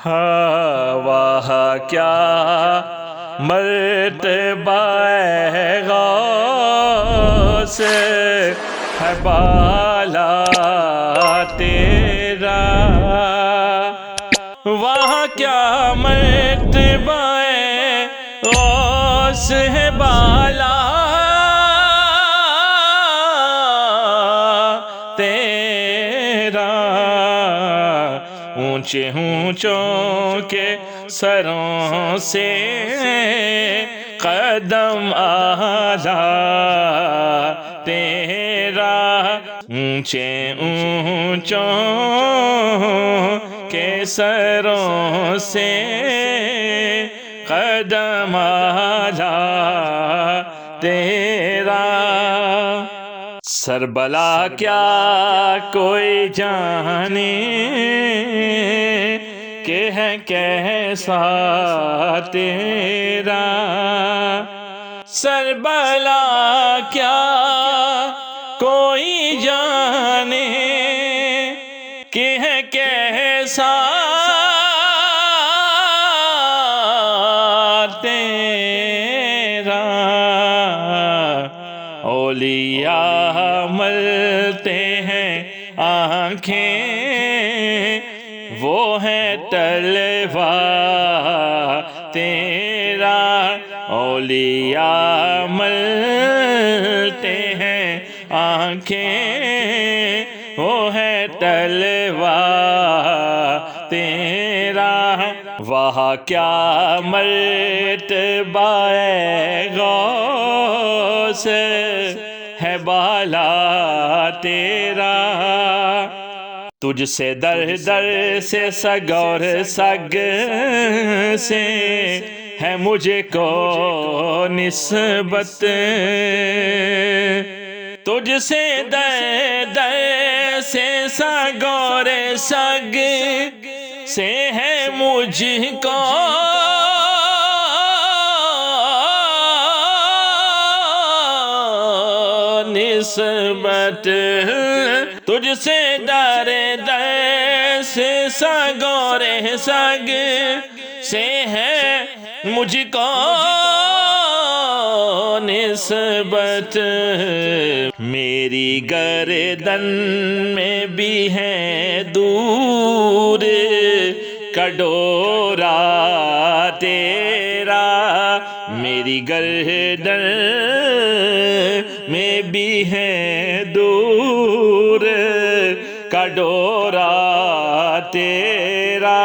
ہاں واہ کیا مرتبہ غوث ہے بالا تیرا، واہ کیا مرتبہ غوث ہے بالا تیرا، اونچے اونچوں کے سروں سے قدم اعلیٰ تیرا، اونچے اونچوں کے سروں سے قدم اعلیٰ تیرا، سربلا کیا کوئی جانے کہ ہے کیسا تیرا، سربلا کیا کوئی جانے کہ ہے کیسا تیرا، اولیاء ملتے ہیں آنکھیں وہ ہے طلوہ تیرا، اولیاء ملتے ہیں آنکھیں وہ ہے طلوہ تیرا، واہ کیا مرتبہ غوث ہے بالا تیرا، تجھ سے در در سے سگ اور سگ سے ہے مجھے کو نسبت، تجھ سے در در سے سگ اور سگ سے ہے مجھ کو نسبت، تجھ سے در در سے سگ اور سگ سے ہے مجھ کو نسبت، میری گردن میں بھی ہے دور کا ڈورا تیرا، میری گردن میں بھی ہے دور کا ڈورا تیرا،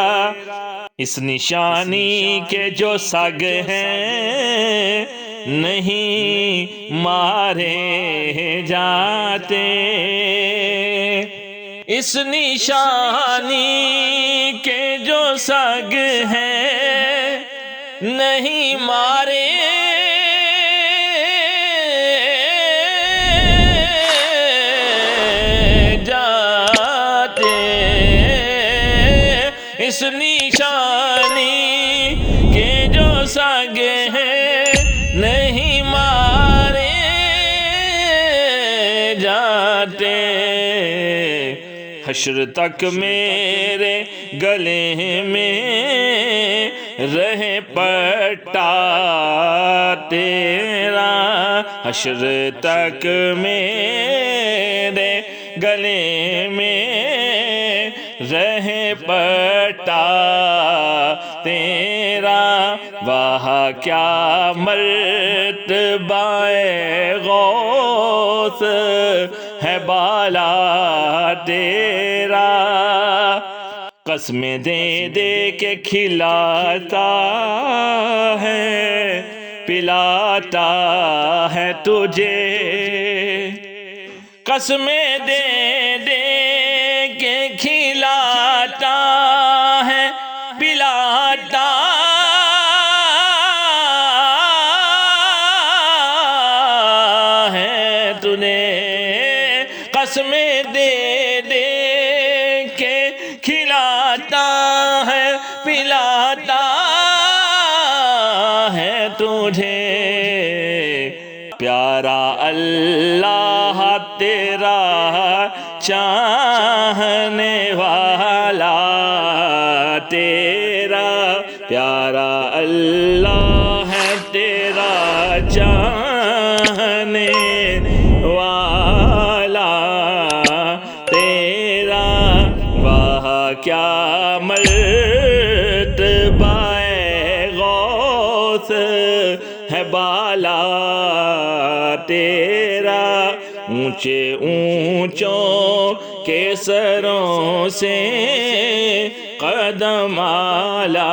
اس نشانی کے جو سگ ہیں نہیں مارے جاتے، اس نشانی کے جو سگ ہیں نہیں مارے جاتے، اس نشانی کے جو سگ ہیں نہیں مارے جاتے، حشر تک میرے گلے میں رہے پٹا تیرا، حشر تک میرے گلے میں رہے پٹا تیرا، واہ کیا مرتبہ غوث ہے بالا تیرا، قسمیں دے دے کے کھلاتا ہے پلاتا ہے تجھے، قسمیں دے دے کے کھلاتا ہے پلاتا ہے تجھے، قسمیں دے دے کے کھلاتا ہے پلاتا ہے تجھے، پیارا اللہ تیرا چاہنے والا تیرا تیرا پیارا اللہ ہے تیرا چاہنے والا تیرا واہ کیا مرتبہ غوث ہے بالا تیرا اونچے اونچوں کے سروں سے قدم آلا